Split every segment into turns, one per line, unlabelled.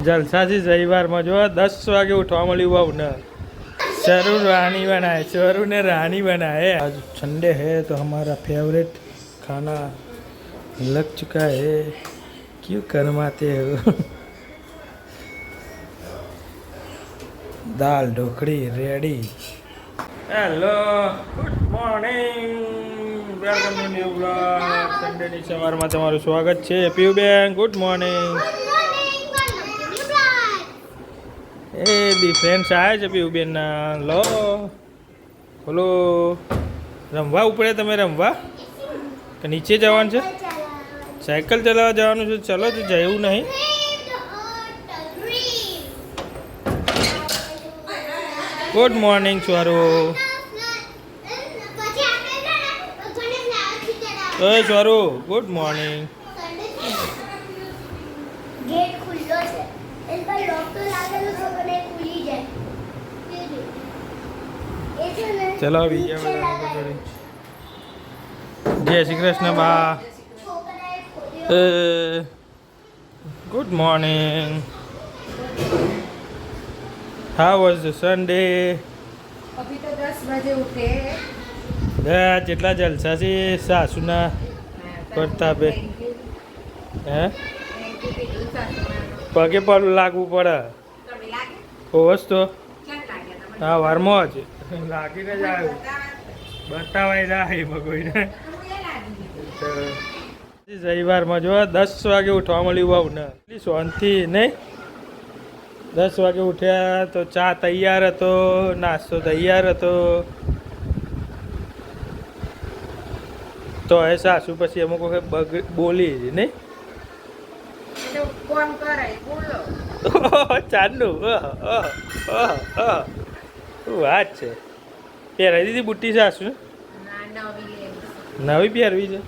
જલસાથી રવિવારમાં જો 10 વાગે ઉઠવા મળ્યું બાબુ ને शरू रानी बनाए शरू ने रानी बनाए आज संडे है तो हमारा फेवरेट खाना लग चुका है क्यों करवाते हो दाल ढोकड़ी ready hello good morning welcome to new blog Sunday ની સવારમાં તમારું સ્વાગત છે પીયુબેન ગુડ મોર્નિંગ એ બી ફ્રેન્ડ્સ આવ્યા છે પીયુબેન ના લો બોલો રમવા ઉપડે તમે રમવા કે નીચે જવાનું છે સાયકલ ચલાવવા જવાનું છે ચલો તો જવું નહીં ગુડ મોર્નિંગ સ્વરૂપ ઓય સ્વરૂપ ગુડ મોર્નિંગ
गेट खुल्लो छे एल पर लॉक तो लागेलो छे पण એ ખુલી જાય એ છે ને
ચલો બીજા બધા જય શ્રી કૃષ્ણ બા
છોકરાએ ખોલ્યો
good morning how was the Sunday
अभी तो 10 बजे उठे
જેટલા જલસા છે સાસુના પ્રતાપે હે પગે પર લાગવું પડે હોશ તો હા વારમાં જ લાગીને જ આવ્યું બતાવાય ના ભગોઈને રવિવારમાં જો 10 વાગે ઉઠવા મળ્યું બાબુ ને એટલી શાંતિ નહીં 10 વાગે ઉઠ્યા તો ચા તૈયાર હતો નાસ્તો તૈયાર હતો તો એ સાસુ પછી અમુક વખત બોલી જ નહીં
तो कौन करे बोलो
ચાંદનું વાત છે પહેરાવી દીધી બુટ્ટી સાસુ
ना नवी ले
નવી પહેરવી છે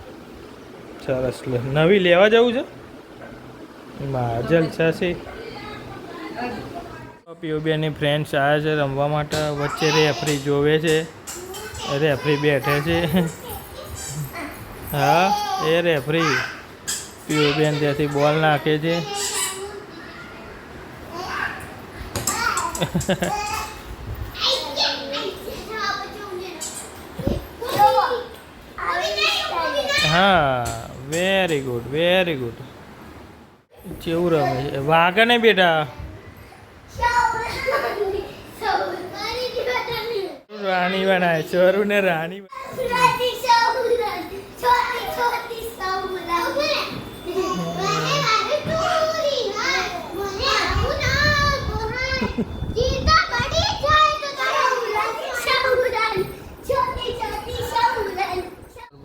સરસ લે નવી લેવા જવું છે જલસા છે પીયુબેનની ફ્રેન્ડ્સ આવ્યા છે રમવા માટે વચ્ચે રેફરી જોવે છે રેફરી બેઠે છે હા એ રેફરી પીયુબેન ત્યાંથી બોલ નાખે છે હા વેરી ગુડ કેવું રમે છે વાગે ને બેટા રાણી બનાય ચોરું ને રાણી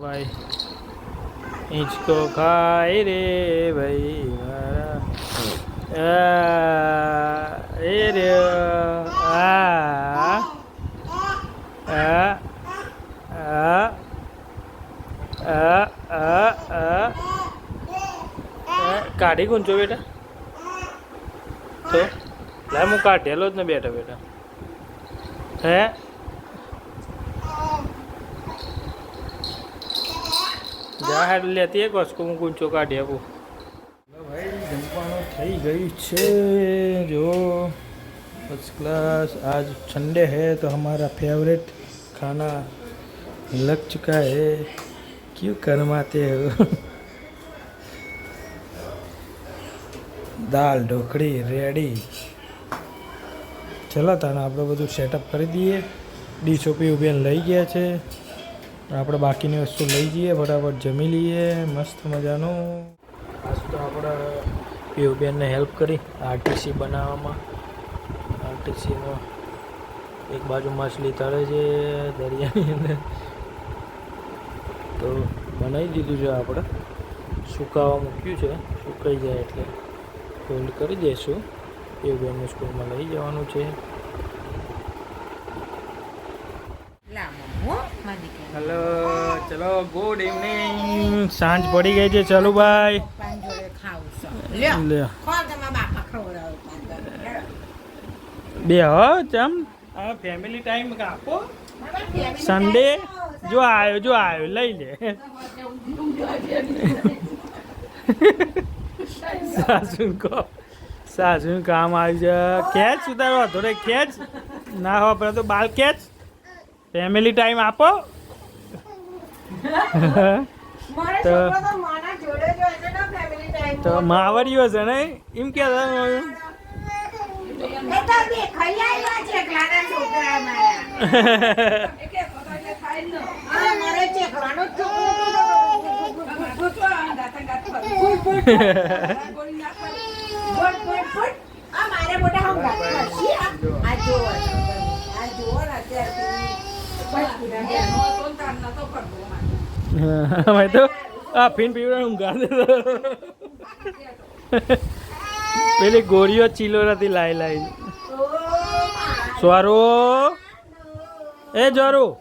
भाई इसको खाए रे भाई ए रे કાઢી ગુંચો બેટા તો લા હું કાઢેલો જ ને બેટા બેટા હે જા હેડ લેતી એક વસ્તુ હું ગુંચો કાઢી આપું ભાઈ જમવાનું થઈ ગયું છે જો फर्स्ट क्लास आज संडे है तो हमारा फेवरेट खाना लग चुका है क्यों करवाते हो दाल ढोकड़ी रेडी ચલો તાને આપણે બધું સેટઅપ કરી દઈએ ડીશો પીયુબેન લઈ ગયા છે આપણે બાકીની વસ્તુ લઈ જઈએ ફટાફટ જમી લઈએ મસ્ત મજાનું આજ તો આપણે પીયુબેનને હેલ્પ કરી આરટીસી બનાવવામાં આરટીસીમાં એક બાજુ માછલી તળે છે દરિયાની અંદર તો બનાવી દીધું છે આપણે સુકાવા મૂક્યું છે સુકાઈ જાય એટલે ફોલ્ડ કરી દઈશું પીયુબેનને સ્કૂલમાં લઈ જવાનું છે હેલો ચલો ગુડ ઇવનિંગ સાંજ પડી ગઈ છે ચાલુ ભાઈ બે હો ચમ આ ફેમિલી ટાઈમ આપો સન્ડે જો આવ્યો લઈ લે સાસુ કહો સાસુનું કામ આવી છે ખેંચ ઉતારો થોડે ખેંચ ના હો પેલા તો બાલ ખેંચ ફેમિલી ટાઈમ આપો
મારે
તો-
છોકરો તો માના જોડે જો એટલે ના ફેમિલી ટાઈમ
તો માવડીઓ છે ને એમ કે
એ તો દેખાઈ આવ્યા છે એકલાના છોકરા મારા હા, મારે ચેકવાનો જ છોકરો આ મારે મોટા હંગાત કરશી આ જોવો ને અત્યારથી
હવે તો આ ફીન પીવડા ઊંઘા પેલી ગોળીઓ ચીલો નથી લાઈ લાઈ સ્વારો એ જોરો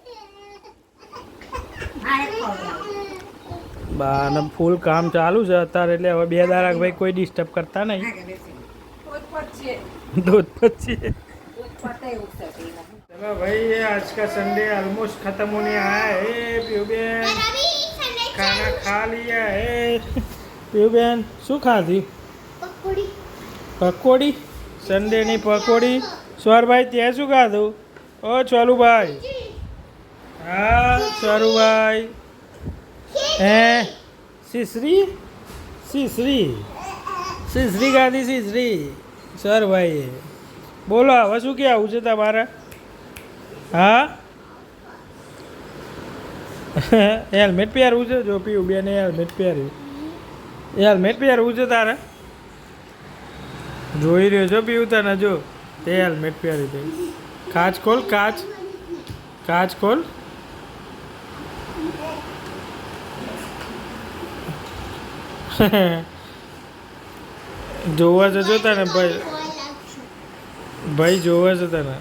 બાને ફૂલ કામ ચાલુ છે અત્યારે એટલે હવે 2 દાડા ભાઈ કોઈ ડિસ્ટર્બ કરતા નહીં दूध पच्ची चलो भाई आज का संडे ऑलमोस्ट खत्म होने आया है प्यूबेन खाना खा लिया है प्यूबेन शू खाधी
પકોડી
पकोड़ी संडे ની પકોડી સ્વર ભાઈ તે શું ખાધું ઓ ચોલુ ભાઈ હા ચોલુ ભાઈ હે સીસરી સીસરી સીસરી ખાધી સીસરી સર ભાઈ બોલો હવે શું કહેવું છે તમારે હા હેલ્મેટ પહેરવું છે જો પીવું બેને હેલ્મેટ પહેર્યું હેલ્મેટ પહેરવું છે તારે જોઈ રહ્યો છો પીવું તને જો તે હેલ્મેટ પહેર્યું છે કાચ ખોલ કાચ કાચ ખોલ જોવા જજો તને ભાઈ ભાઈ જોવે છે તને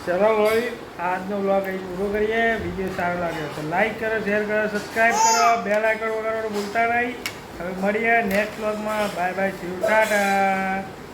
ચલો ભાઈ આજનો બ્લોગ અહીં પૂરો કરીએ વિડીયો સારો લાગ્યો તો લાઈક કરો શેર કરો સબસ્ક્રાઈબ કરો બેલ આઇકન વગાડવાનું ભૂલતા નહીં હવે મળીએ નેક્સ્ટ બ્લોગમાં bye bye see you tata